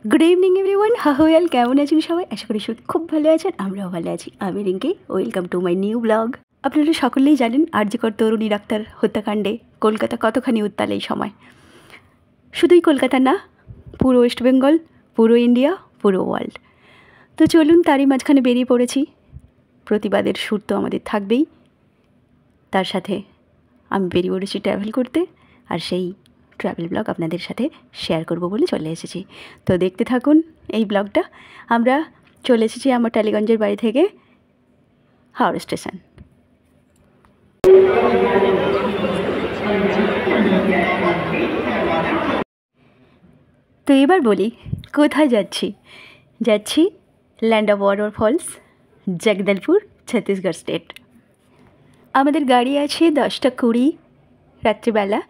Good evening everyone, হাওয়াল কেমন আছেন সবাই? আশা করি সত্যি খুব ভালো আছেন। আমরাও ভালো আছি। আমি Rinki, welcome to my new blog. আপনারা সকলেই জানেন আরজিকর তরুণী ডাক্তার হত্যাকাণ্ডে কলকাতা কতখানি উত্তাল এই সময়। শুধুই কলকাতা না, পুরো ওয়েস্ট বেঙ্গল, পুরো ইন্ডিয়া, পুরো ওয়ার্ল্ড। তো চলুন তারই মাঝখানে বেরিয়ে পড়েছি। প্রতিবাদের সুর তো আমাদের থাকবেই, তার সাথে আমি বেরিয়ে পড়েছি ট্রাভেল করতে, আর সেই ট্রাভেল ব্লগ আপনাদের সাথে শেয়ার করব বলে চলে এসেছি। তো দেখতে থাকুন এই ব্লগটা। আমরা চলে এসেছি আমার টালিগঞ্জের বাড়ি থেকে হাওড়া স্টেশন। তো এবার বলি কোথায় যাচ্ছি। যাচ্ছি land of waterfalls, Jagdalpur, Chhattisgarh state. আমাদের গাড়ি আছে 10:20 রাত্রিবেলা,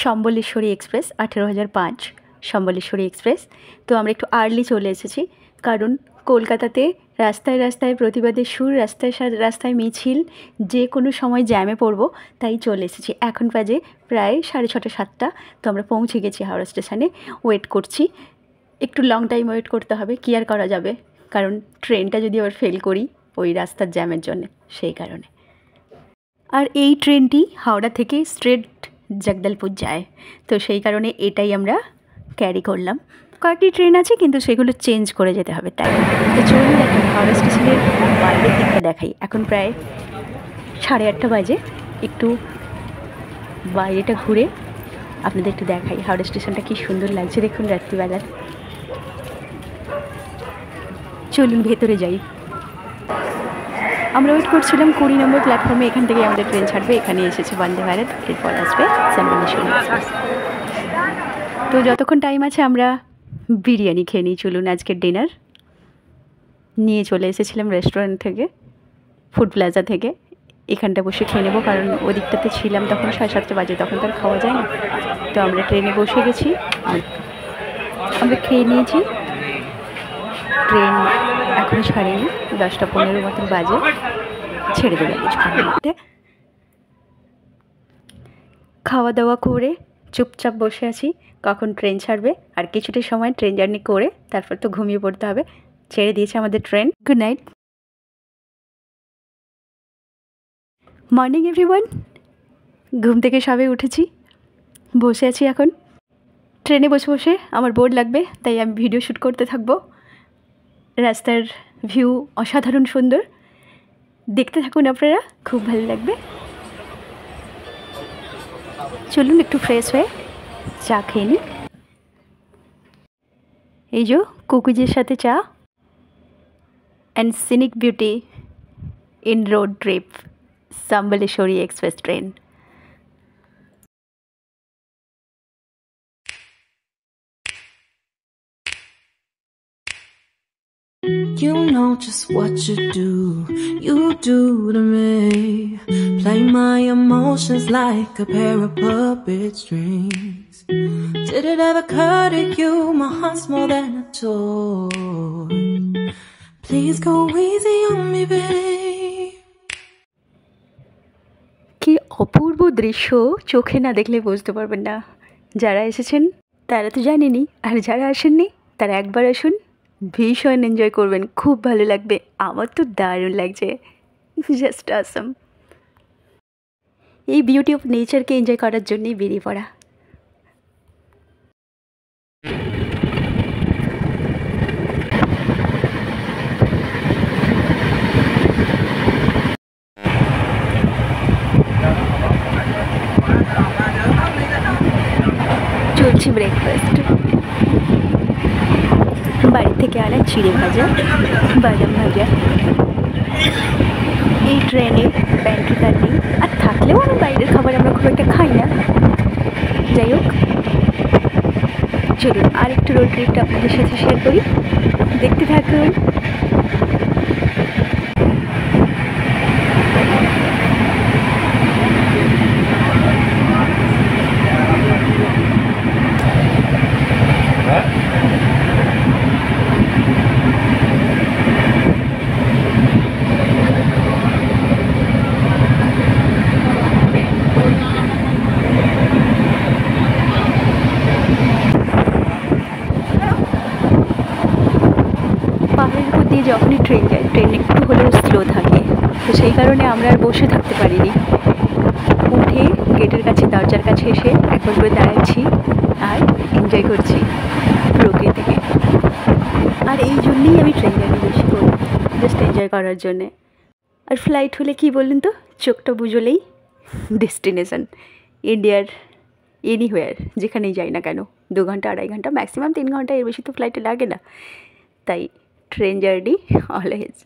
সম্বলেশ্বরী এক্সপ্রেস, 18,005 সম্বলেশ্বরী এক্সপ্রেস। তো আমরা একটু আর্লি চলে এসেছি, কারণ কলকাতাতে রাস্তায় রাস্তায় প্রতিবাদের সুর, রাস্তায় রাস্তায় মিছিল, যে কোনো সময় জ্যামে পড়বো, তাই চলে এসেছি। এখন বাজে প্রায় 6:30 7টা। তো আমরা পৌঁছে গেছি হাওড়া স্টেশনে, ওয়েট করছি। একটু লং টাইম ওয়েট করতে হবে, কি আর করা যাবে, কারণ ট্রেনটা যদি আবার ফেল করি ওই রাস্তার জ্যামের জন্য, সেই কারণে। আর এই ট্রেনটি হাওড়া থেকে স্ট্রেট জগদলপুর যায়, তো সেই কারণে এটাই আমরা ক্যারি করলাম। কয়েকটি ট্রেন আছে কিন্তু সেগুলো চেঞ্জ করে যেতে হবে, তাই। তো চলুন এখন হাওড়া স্টেশনের বাইরের দিকটা দেখাই। এখন প্রায় 8:30 বাজে। একটু বাইরেটা ঘুরে আপনাদের একটু দেখাই হাওড়া স্টেশনটা কী সুন্দর লাগছে দেখুন রাত্রিবেলার। চলুন ভেতরে যাই। আমরা ওয়েট করছিলাম 20 নম্বর প্ল্যাটফর্মে, এখান থেকে আমাদের ট্রেন ছাড়বে। এখানে এসেছে বন্দে ভারত, এরপর আসবে সম্বলেশ্বরী এক্সপ্রেস। তো যতক্ষণ টাইম আছে আমরা বিরিয়ানি খেয়ে নিই। চলুন আজকের ডিনার নিয়ে চলে এসেছিলাম রেস্টুরেন্ট থেকে, ফুড প্লাজা থেকে। এখানটা বসে খেয়ে নেবো, কারণ ওদিকটাতে ছিলাম তখন 7:30 বাজে, তখন তো আর খাওয়া যায় না। তো আমরা ট্রেনে বসে গেছি, আমরা খেয়ে নিয়েছি। ট্রেন এখনও ছাড়েনি, 10:15 মতন বাজে, ছেড়ে দেবে কিছুক্ষণের মধ্যে। খাওয়া দাওয়া করে চুপচাপ বসে আছি কখন ট্রেন ছাড়বে, আর কিছুটা সময় ট্রেন জার্নি করে তারপর তো ঘুমিয়ে পড়তে হবে। ছেড়ে দিয়েছে আমাদের train. Good night. Morning everyone, ঘুম থেকে সবে উঠেছি, বসে আছি এখন। ট্রেনে বসে বসে আমার বোর লাগবে, তাই আমি ভিডিও শ্যুট করতে থাকবো। রাস্তার ভিউ অসাধারণ সুন্দর, দেখতে থাকুন আপনারা, খুব ভালো লাগবে। চলুন একটু ফ্রেশ হয়ে চা খেয়ে নিই। এই যে কুকুজের সাথে চা and scenic beauty in road trip, Sambaleswari express train. You know just what you do to me. Play my emotions like a pair of puppet strings. Did it ever occur to you my heart's more than a toy? Please go easy on me, babe. কি অপূর্ব দৃশ্য, চোখে না দেখলে বুঝতে পারবেন না। যারা এসেছেন তারা তো জানেনই, আর যারা আসেননি তারা একবার আসুন, ভীষণ এনজয় করবেন, খুব ভালো লাগবে। আমার তো দারুণ লাগছে, জাস্ট অসম। এই বিউটি অফ নেচারকে এনজয় করার জন্যই বেরিয়ে পড়া। চলছে ব্রেকফাস্ট, বাড়ি থেকে আনা চিড়ে ভাজা, বাদাম ভাজা। এই ট্রেনে প্যান্ট্রি কার্ড নেই, আর থাকলেও আমি বাইরের খাবার আমরা খুব একটা খাই না। যাই হোক, চলুন আর একটু রোড ট্রিপটা আপনাদের সাথে শেয়ার করি, দেখতে থাকুন। যখনই ট্রেন যায় ট্রেন একটু হলেও স্লো থাকে, তো সেই কারণে আমরা আর বসে থাকতে পারিনি। উঠে গেটের কাছে দরজার কাছে এসে একবার করে দাঁড়াচ্ছি আর এনজয় করছি প্রকৃতিকে। আর এই জন্যেই আমি ট্রেন জার্নি বেশি করি, জাস্ট এনজয় করার জন্যে। আর ফ্লাইট হলে কি বললেন তো, চোখটা বুঝলেই ডেস্টিনেশন, ইন্ডিয়ার এনিহোয়ার, যেখানেই যাই না কেন 2 ঘন্টা 2.5 ঘন্টা ম্যাক্সিমাম 3 ঘন্টা, এর বেশি তো ফ্লাইটে লাগে না। তাই ট্রেন জার্নি অলওয়েজ।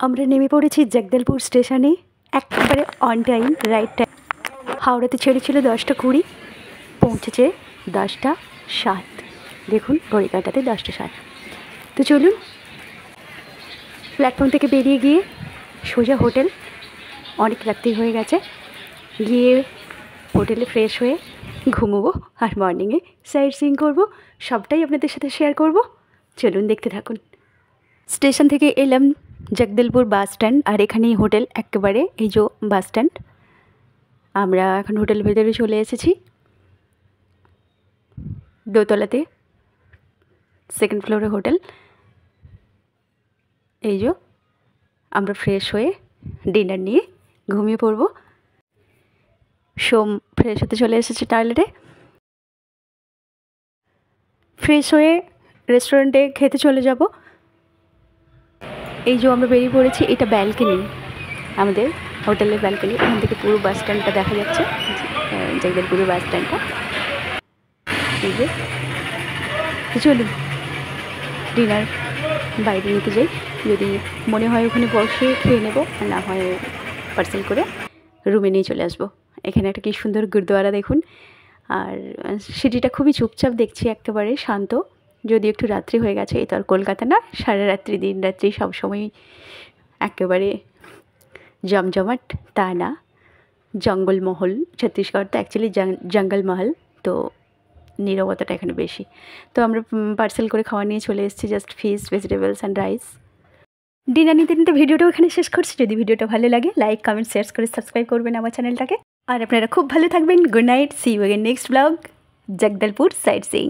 আমরা নেমে পড়েছি জগদলপুর স্টেশনে, একেবারে অন টাইম, রাইট টাইম। হাওড়াতে ছেড়েছিল 10টা 20, পৌঁছেছে 10টা 7। দেখুন ঘড়ি কাঁটাতে 10টা 7। তো চলুন প্ল্যাটফর্ম থেকে বেরিয়ে গিয়ে সোজা হোটেল, অনেক রাত্রি হয়ে গেছে, গিয়ে হোটেলে ফ্রেশ হয়ে ঘুমোবো আর মর্নিংয়ে সাইট সিইং করবো, সবটাই আপনাদের সাথে শেয়ার করব। চলুন দেখতে থাকুন। স্টেশন থেকে এলাম জগদলপুর বাস স্ট্যান্ড, আর এখানেই হোটেল, একেবারে এই যে বাস স্ট্যান্ড। আমরা এখন হোটেলের ভেতরে চলে এসেছি, দোতলাতে, 2nd ফ্লোরে হোটেল। এই যে আমরা ফ্রেশ হয়ে ডিনার নিয়ে ঘুমিয়ে পড়ব। সোম ফ্রেশ হতে চলে এসেছে টয়লেটে, ফ্রেশ হয়ে রেস্টুরেন্টে খেতে চলে যাব। এই যে আমরা বেরিয়ে পড়েছি, এটা ব্যালকনি, আমাদের হোটেলের ব্যালকনি। এখান থেকে পুরো বাস স্ট্যান্ডটা দেখা যাচ্ছে, জগদলপুরের বাস স্ট্যান্ডটা। এই যে চলুন ডিনার বাইরে নিতে যাই, যদি মনে হয় ওখানে বসে খেয়ে নেব, আর না হয় পার্সেল করে রুমে নিয়ে চলে আসবো। এখানে একটা কি সুন্দর গুরুদুয়ারা দেখুন, আর সিটিটা খুবই চুপচাপ দেখছি, একেবারে শান্ত। যদি একটু রাত্রি হয়ে গেছে, এই তো আর কলকাতা না, সারা রাত্রি দিন রাত্রি সবসময় একেবারে জমজমাট তা না। জঙ্গলমহল, ছত্তিশগড় তো অ্যাকচুয়ালি জঙ্গলমহল, তো নীরবতাটা এখানে বেশি। তো আমরা পার্সেল করে খাওয়া নিয়ে চলে এসেছি, just fish, vegetables and rice. Dinner নিতে নিতে ভিডিওটাও এখানে শেষ করছি। যদি ভিডিওটা ভালো লাগে লাইক, কমেন্ট, শেয়ার করে সাবস্ক্রাইব করবেন আমার চ্যানেলটাকে। আর আপনারা খুব ভালো থাকবেন। Good night, see you again next blog, Jagdalpur site seeing.